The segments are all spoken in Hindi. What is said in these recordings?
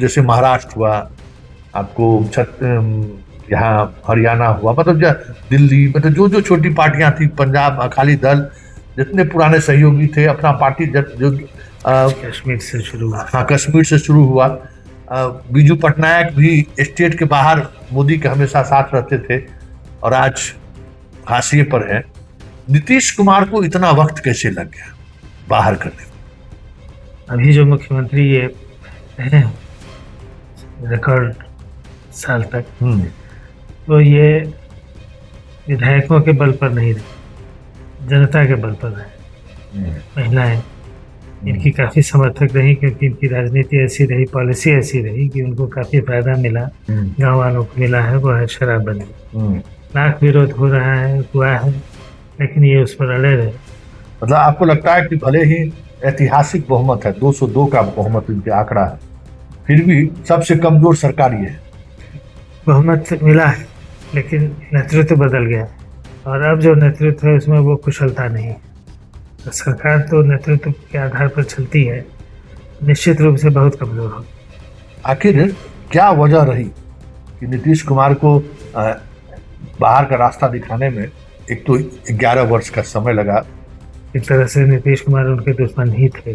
जैसे महाराष्ट्र हुआ, आपको यहाँ हरियाणा हुआ, मतलब दिल्ली, मतलब जो जो छोटी पार्टियां थी, पंजाब अकाली दल, जितने पुराने सहयोगी थे, अपना पार्टी जो कश्मीर से शुरू हुआ। हाँ, कश्मीर से शुरू हुआ। बीजू पटनायक भी स्टेट के बाहर मोदी के हमेशा साथ रहते थे और आज हाशिए पर हैं। नीतीश कुमार को इतना वक्त कैसे लग गया बाहर करने में? अभी जो मुख्यमंत्री ये रहे रिकॉर्ड साल तक, तो ये विधायकों के बल पर नहीं रहे, जनता के बल पर रहे। महिलाएं इनकी काफ़ी समर्थक रही, क्योंकि इनकी राजनीति ऐसी रही, पॉलिसी ऐसी रही कि उनको काफ़ी फायदा मिला, गांव वालों को मिला है, वो है शराबबंदी। लाख विरोध हो रहा है, हुआ है, लेकिन ये उस पर अड़े रहे। मतलब आपको लगता है कि भले ही ऐतिहासिक बहुमत है, 202 का बहुमत इनके आंकड़ा है, फिर भी सबसे कमजोर सरकार ये है? बहुमत मिला है, लेकिन नेतृत्व बदल गया, और अब जो नेतृत्व है उसमें वो कुशलता नहीं है। तो सरकार तो नेतृत्व के आधार पर चलती है, निश्चित रूप से बहुत कमजोर हो। आखिर क्या वजह रही कि नीतीश कुमार को बाहर का रास्ता दिखाने में? एक तो 11 वर्ष का समय लगा। एक तरह से नीतीश कुमार उनके दुश्मन ही थे,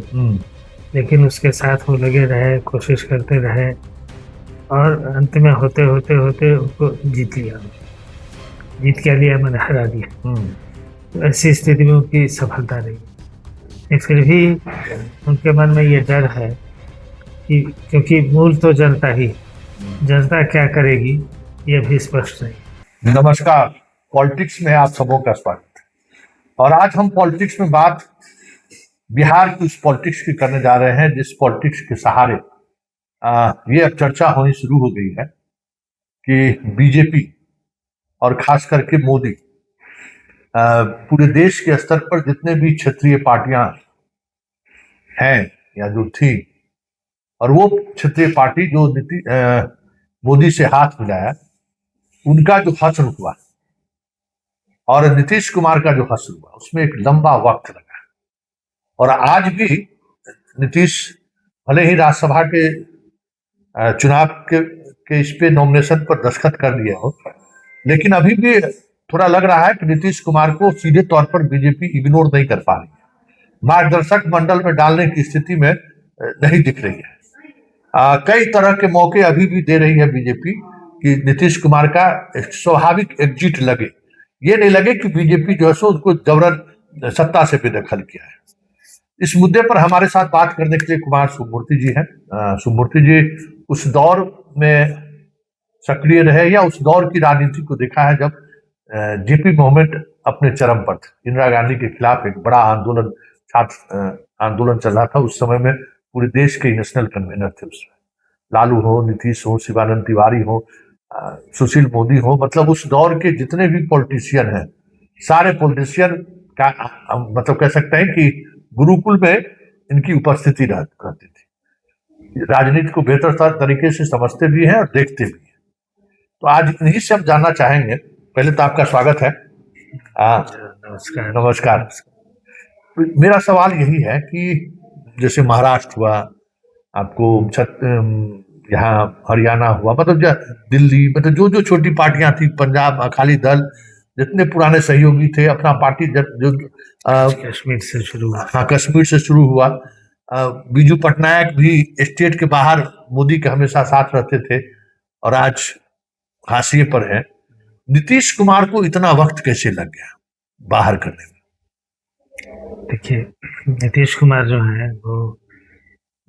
लेकिन उसके साथ वो लगे रहे, कोशिश करते रहे, और अंत में होते होते होते उनको जीत लिया, मैंने हरा दिया। तो ऐसी स्थिति में उनकी सफलता रही। फिर भी उनके मन में ये डर है कि क्योंकि मूल तो जनता ही, जनता क्या करेगी ये भी स्पष्ट नहीं। नमस्कार, पॉलिटिक्स में आप सबों का स्वागत है। और आज हम पॉलिटिक्स में बात बिहार की उस पॉलिटिक्स की करने जा रहे हैं जिस पॉलिटिक्स के सहारे ये अब चर्चा होनी शुरू हो गई है कि बीजेपी और खास करके मोदी पूरे देश के स्तर पर जितने भी क्षेत्रीय पार्टियां हैं या जो थी, और वो क्षेत्रीय पार्टी जो मोदी से हाथ मिलाया, उनका जो हश्र हुआ और नीतीश कुमार का जो हश्र हुआ, उसमें एक लंबा वक्त लगा। और आज भी नीतीश भले ही राज्यसभा के चुनाव के इस पे नॉमिनेशन पर दस्तखत कर दिया हो, लेकिन अभी भी थोड़ा लग रहा है कि नीतीश कुमार को सीधे तौर पर बीजेपी इग्नोर नहीं कर पा रही है, मार्गदर्शक मंडल में डालने की स्थिति में नहीं दिख रही है। कई तरह के मौके अभी भी दे रही है बीजेपी कि नीतीश कुमार का स्वाभाविक एग्जिट लगे, ये नहीं लगे कि बीजेपी जो है सो उसको जबरन सत्ता से बेदखल किया है। इस मुद्दे पर हमारे साथ बात करने के लिए कुमार सुमूर्ति जी हैं। सुमूर्ति जी उस दौर में सक्रिय रहे या उस दौर की राजनीति को देखा है जब जेपी मूवमेंट अपने चरम पर था, इंदिरा गांधी के खिलाफ एक बड़ा आंदोलन, छात्र आंदोलन चल रहा था उस समय में, पूरे देश के नेशनल कन्वीनर थे उसमें, लालू हो, नीतीश हो, शिवानंद तिवारी हो, सुशील मोदी हो, मतलब उस दौर के जितने भी पॉलिटिशियन हैं, सारे पॉलिटिशियन का मतलब कह सकते हैं कि गुरुकुल में इनकी उपस्थिति रहती थी। राजनीति को बेहतर तरीके से समझते भी हैं और देखते भी हैं। तो आज इन्हीं से हम जानना चाहेंगे। पहले तो आपका स्वागत है। नमस्कार। नमस्कार। मेरा सवाल यही है कि जैसे महाराष्ट्र हुआ, आपको यहाँ हरियाणा हुआ, मतलब दिल्ली, मतलब जो जो छोटी पार्टियां थी, पंजाब अकाली दल, जितने पुराने सहयोगी थे, अपना पार्टी जो कश्मीर से शुरू हुआ। हाँ, कश्मीर से शुरू हुआ। बीजू पटनायक भी स्टेट के बाहर मोदी के हमेशा साथ रहते थे और आज हाशिए पर हैं। नीतीश कुमार को इतना वक्त कैसे लग गया बाहर करने में? देखिए, नीतीश कुमार जो है वो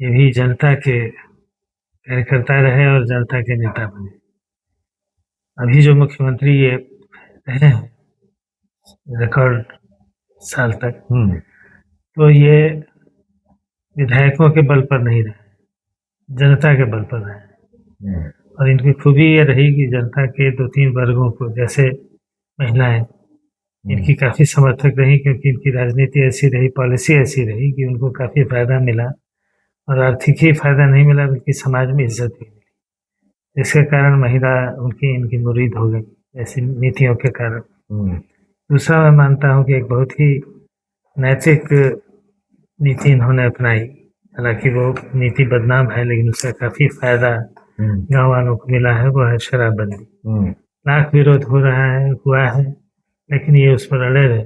ये भी जनता के कार्यकर्ता रहे और जनता के नेता बने। अभी जो मुख्यमंत्री ये रहे रिकॉर्ड साल तक, तो ये विधायकों के बल पर नहीं रहे, जनता के बल पर रहे। और इनकी खूबी ये रही कि जनता के 2-3 वर्गों को, जैसे महिलाएं, इनकी काफ़ी समर्थक रही, क्योंकि इनकी राजनीति ऐसी रही, पॉलिसी ऐसी रही कि उनको काफ़ी फायदा मिला, और आर्थिक ही फायदा नहीं मिला बल्कि समाज में इज्जत भी मिली, जिसके कारण महिला इनकी मुरीद हो गई ऐसी नीतियों के कारण। दूसरा, मैं मानता हूँ कि एक बहुत ही नैतिक नीति इन्होंने अपनाई हालांकि वो नीति बदनाम है, लेकिन उसका काफी फायदा गांव वालों को मिला है, वो है शराबबंदी। लाख विरोध हो रहा है, हुआ है, लेकिन ये उस पर अड़े रहे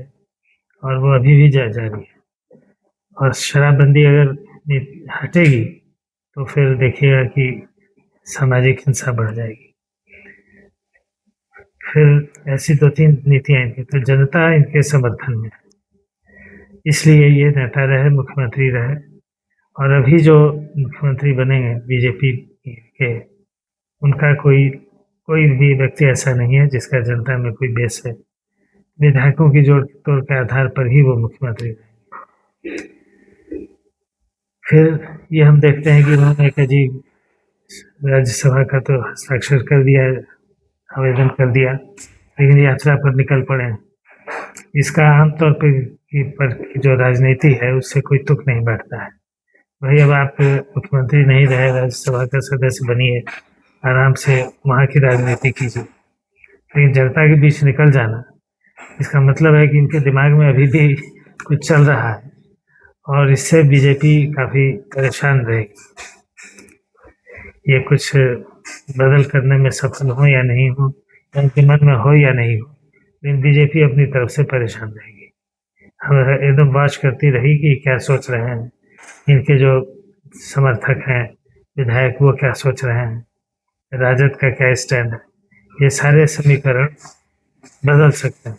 और वो अभी भी जारी है। और शराबबंदी अगर हटेगी तो फिर देखिएगा कि सामाजिक हिंसा बढ़ जाएगी। फिर ऐसी 2-3 नीतियां इनकी, तो जनता इनके समर्थन में है, इसलिए ये नेता रहे, मुख्यमंत्री रहे। और अभी जो मुख्यमंत्री बनेंगे बीजेपी के, उनका कोई भी व्यक्ति ऐसा नहीं है जिसका जनता में कोई बेस है। विधायकों की जोड़ तोड़ के आधार पर ही वो मुख्यमंत्री रहे। फिर ये हम देखते हैं कि उन्होंने एक अजीब राज्यसभा का तो हस्ताक्षर कर दिया, आवेदन कर दिया, लेकिन यात्रा पर निकल पड़े। इसका आमतौर पर जो राजनीति है उससे कोई तुक नहीं बैठता है। भाई अब आप मुख्यमंत्री नहीं रहे, राज्यसभा का सदस्य बनिए, आराम से वहाँ की राजनीति कीजिए, लेकिन जनता के बीच निकल जाना, इसका मतलब है कि इनके दिमाग में अभी भी कुछ चल रहा है और इससे बीजेपी काफ़ी परेशान रहेगी। ये कुछ बदल करने में सफल हो या नहीं हो, उनके मन में हो या नहीं हो, लेकिन बीजेपी अपनी तरफ से परेशान रहेगी। हम एकदम वॉच करती रहेगी क्या सोच रहे हैं इनके जो समर्थक हैं, विधायक, वो क्या सोच रहे हैं, राजद का क्या स्टैंड है। ये सारे समीकरण बदल सकते हैं।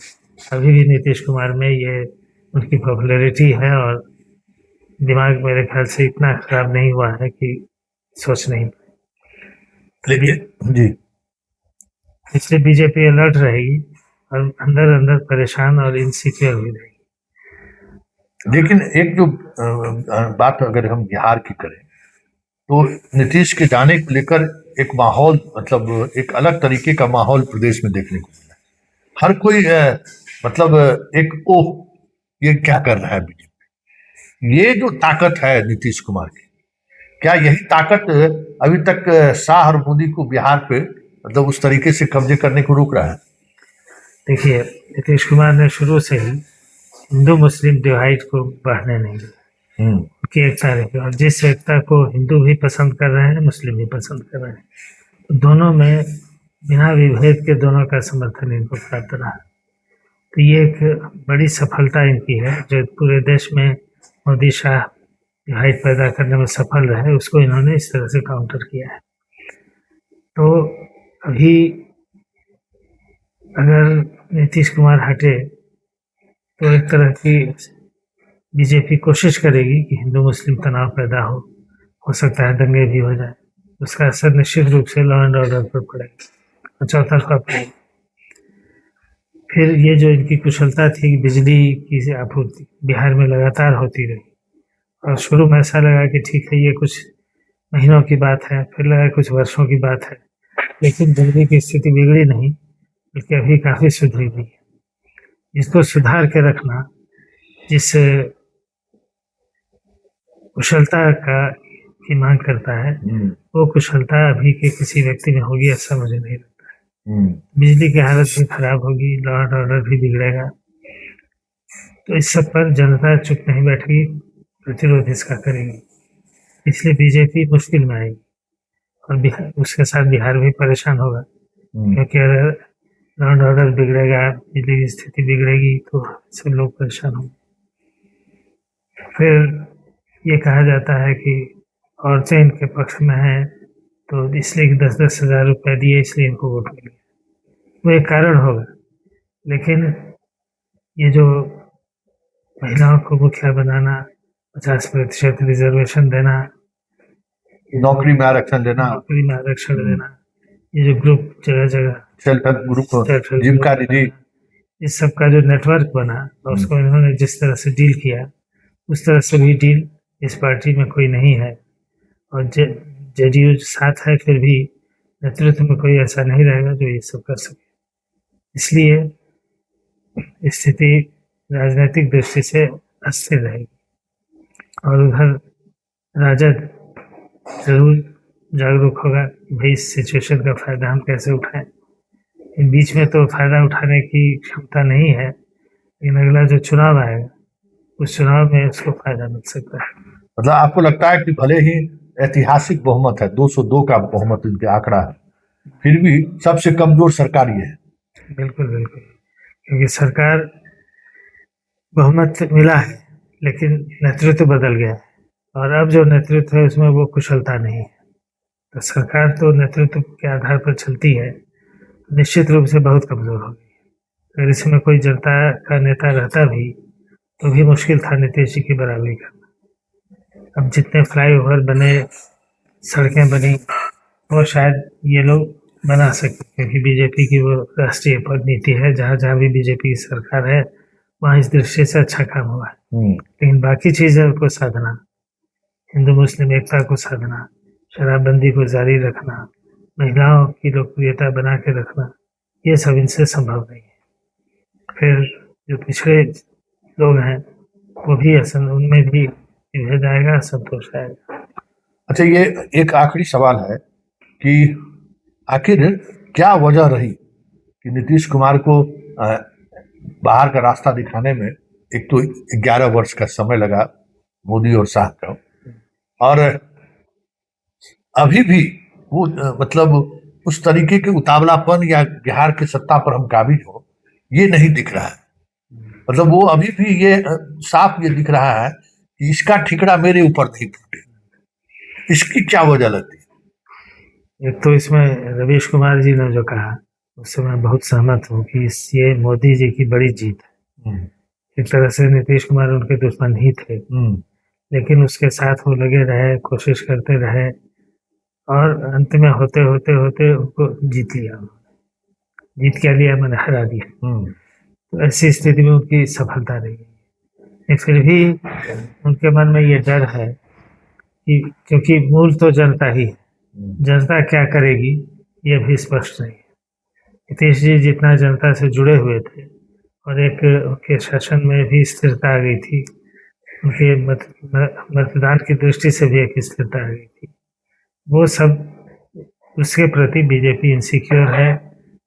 अभी भी नीतीश कुमार में ये उनकी पॉपुलैरिटी है और दिमाग मेरे ख्याल से इतना खराब नहीं हुआ है कि सोच नहीं। लेकिन जी, इसलिए बीजेपी अलर्ट रहेगी और अंदर अंदर परेशान और इनसिक्योर हुई रहेगी। लेकिन एक जो बात अगर हम बिहार की करें तो नीतीश के जाने को लेकर एक माहौल, मतलब एक अलग तरीके का माहौल प्रदेश में देखने को मिला। हर कोई एक ओह ये क्या कर रहा है बीजेपी। ये जो ताकत है नीतीश कुमार की, क्या यही ताकत अभी तक शाह और मोदी को बिहार पे मतलब उस तरीके से कब्जे करने को रोक रहा है? देखिए, नीतीश कुमार ने शुरू से ही हिंदू मुस्लिम डिवाइड को बढ़ने नहीं दिया, उनकी एकता रही, और जिस एकता को हिंदू भी पसंद कर रहे हैं, मुस्लिम भी पसंद कर रहे हैं, तो दोनों में बिना विभेद के दोनों का समर्थन इनको प्राप्त रहा। तो ये एक बड़ी सफलता इनकी है, जो पूरे देश में मोदी शाह डिवाइड पैदा करने में सफल रहे, उसको इन्होंने इस तरह से काउंटर किया है। तो अभी अगर नीतीश कुमार हटे तो एक तरह की बीजेपी कोशिश करेगी कि हिंदू मुस्लिम तनाव पैदा हो सकता है दंगे भी हो जाए, उसका असर निश्चित रूप से लॉ एंड ऑर्डर पर पड़ेगा और चौतरफा पड़ेगा। फिर ये जो इनकी कुशलता थी, बिजली की आपूर्ति बिहार में लगातार होती रही, और शुरू में ऐसा लगा कि ठीक है ये कुछ महीनों की बात है, फिर लगा कुछ वर्षों की बात है, लेकिन बिजली की स्थिति बिगड़ी नहीं, बल्कि अभी काफ़ी सुधरी हुई है। इसको सुधार के रखना, जिस कुशलता की मांग करता है, वो कुशलता अभी के किसी व्यक्ति में होगी ऐसा मुझे नहीं लगता है। बिजली की हालत भी खराब होगी, लॉ एंड ऑर्डर भी बिगड़ेगा, तो इस सब पर जनता चुप नहीं बैठेगी, प्रतिरोध इसका करेगी। इसलिए बीजेपी मुश्किल में आएगी और बिहार, उसके साथ बिहार भी परेशान होगा, क्योंकि अगर लॉ एंड ऑर्डर बिगड़ेगा, बिजली की स्थिति बिगड़ेगी, तो सब लोग परेशान होंगे। फिर ये कहा जाता है कि औरतें इनके पक्ष में हैं, तो इसलिए 10-10 हज़ार रुपये दिए इसलिए इनको वोट मिले, वो एक कारण होगा। लेकिन ये जो महिलाओं को मुखिया बनाना, 50% रिजर्वेशन देना, नौकरी में आरक्षण देना, ये जो ग्रुप जगह जगह सेल्फ हेल्प ग्रुप, जीविका निधि, इस सब का जो नेटवर्क बना, उसको इन्होंने जिस तरह से डील किया, उस तरह से भी डील इस पार्टी में कोई नहीं है, और जेडीयू साथ है, फिर भी नेतृत्व में कोई ऐसा नहीं रहेगा जो ये सब कर सके। इसलिए स्थिति राजनीतिक दृष्टि से अस्थिर रहेगी, और उधर राजद जरूर जागरूक होगा भाई इस सिचुएशन का फायदा हम कैसे उठाएं। इन बीच में तो फायदा उठाने की क्षमता नहीं है, लेकिन अगला जो चुनाव आएगा उस चुनाव में उसको फायदा मिल सकता है। मतलब आपको लगता है कि भले ही ऐतिहासिक बहुमत है, 202 का बहुमत इनके आंकड़ा है, फिर भी सबसे कमजोर सरकार ये है। बिल्कुल बिल्कुल, क्योंकि सरकार बहुमत मिला है लेकिन नेतृत्व बदल गया है, और अब जो नेतृत्व है उसमें वो कुशलता नहीं है। तो सरकार तो नेतृत्व के आधार पर चलती है, निश्चित रूप से बहुत कमजोर होगी। अगर इसमें कोई जनता का नेता रहता भी तो भी मुश्किल था नीतीश जी की बराबरी करना। अब जितने फ्लाईओवर बने, सड़कें बनी, वो शायद ये लोग बना सके, क्योंकि बीजेपी की वो राष्ट्रीय पद नीति है, जहाँ जहाँ भी बीजेपी की सरकार है वहाँ इस दृष्टि से अच्छा काम हुआ है। लेकिन बाकी चीज़ों को साधना, हिंदू मुस्लिम एकता को साधना, शराबबंदी को जारी रखना, महिलाओं की लोकप्रियता बना के रखना, ये सब इनसे संभव नहीं है। फिर जो पिछड़े लोग हैं वो भी उनमें भी विभेद आएगा, असंतोष आएगा। अच्छा, ये एक आखिरी सवाल है कि आखिर क्या वजह रही कि नीतीश कुमार को बाहर का रास्ता दिखाने में, एक तो 11 वर्ष का समय लगा मोदी और शाह का, और अभी भी वो मतलब उस तरीके के उतावलापन या बिहार की सत्ता पर हम काबिज हो, ये नहीं दिख रहा है। मतलब वो अभी भी ये साफ ये दिख रहा है कि इसका ठिकरा मेरे ऊपर नहीं फूटे। इसकी क्या वजह लगती है? एक तो इसमें रवीश कुमार जी ने जो कहा उससे मैं बहुत सहमत हूँ कि ये मोदी जी की बड़ी जीत है। एक तरह से नीतीश कुमार उनके दुश्मन ही थे, लेकिन उसके साथ वो लगे रहे, कोशिश करते रहे, और अंत में होते होते होते उनको जीत लिया। जीत क्या लिया, मैंने हरा दिया। तो ऐसी स्थिति में उनकी सफलता रही। फिर भी उनके मन में ये डर है कि क्योंकि मूल तो जनता ही है, जनता क्या करेगी ये भी स्पष्ट नहीं है। नीतीश जी जितना जनता से जुड़े हुए थे और एक उनके शासन में भी स्थिरता आ गई थी, उनके मतदान की दृष्टि से भी एक स्थिरता आ गई थी, वो सब उसके प्रति बीजेपी इनसिक्योर है,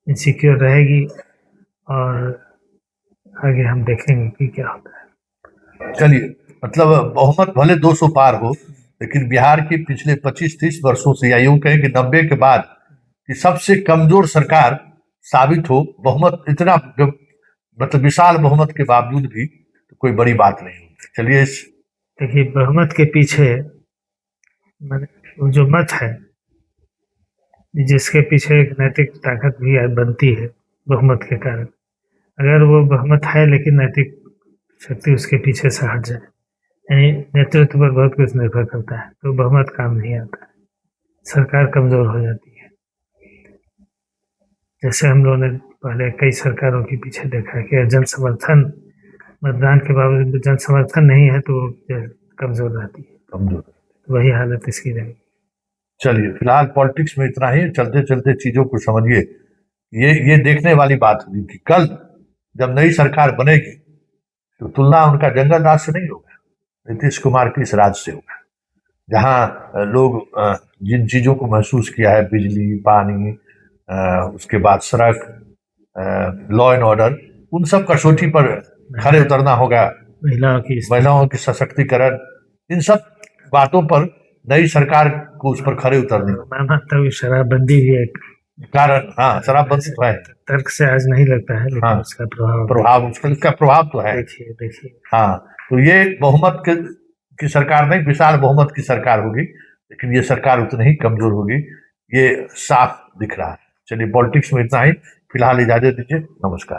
इनसिक्योर रहेगी, और आगे हम देखेंगे कि क्या होता है। चलिए, मतलब बहुमत भले 200 पार हो, लेकिन बिहार की पिछले 25-30 वर्षों से, या यूं कहें कि 90 के बाद कि सबसे कमजोर सरकार साबित हो, बहुमत इतना मतलब विशाल बहुमत के बावजूद भी, तो कोई बड़ी बात नहीं होती। चलिए, देखिए बहुमत के पीछे जो मत है, जिसके पीछे एक नैतिक ताकत भी बनती है बहुमत के कारण, अगर वो बहुमत है लेकिन नैतिक शक्ति उसके पीछे से हट जाए, यानी नेतृत्व पर बहुत कुछ निर्भर करता है, तो बहुमत काम नहीं आता है, सरकार कमजोर हो जाती है। जैसे हम लोगों ने पहले कई सरकारों के पीछे देखा कि जन समर्थन, मतदान के बावजूद जन समर्थन नहीं है तो कमजोर रहती है, कमजोर, वही हालत इसकी रहेगी। चलिए, फिलहाल पॉलिटिक्स में इतना ही। चलते चलते चीजों को समझिए। ये देखने वाली बात होगी कि कल जब नई सरकार बनेगी तो तुलना उनका जंगल राज से नहीं होगा, नीतीश कुमार की इस राज से होगा, जहां लोग जिन चीजों को महसूस किया है, बिजली, पानी, उसके बाद सड़क, लॉ एंड ऑर्डर, उन सब कसौटी पर खड़े उतरना होगा। महिलाओं की सशक्तिकरण, इन सब बातों पर नई सरकार को उस पर खड़े उतरने। मैं मानता हूँ शराबबंदी भी एक कारण, हाँ, शराबबंदी तो है, तर्क से आज नहीं लगता है, लेकिन हाँ, उसका उसका प्रभाव तो है। देखिए हाँ, तो ये बहुमत की सरकार नहीं, विशाल बहुमत की सरकार होगी, लेकिन ये सरकार उतनी ही कमजोर होगी, ये साफ दिख रहा है। चलिए, पॉलिटिक्स में इतना ही। फिलहाल इजाजत दीजिए, नमस्कार।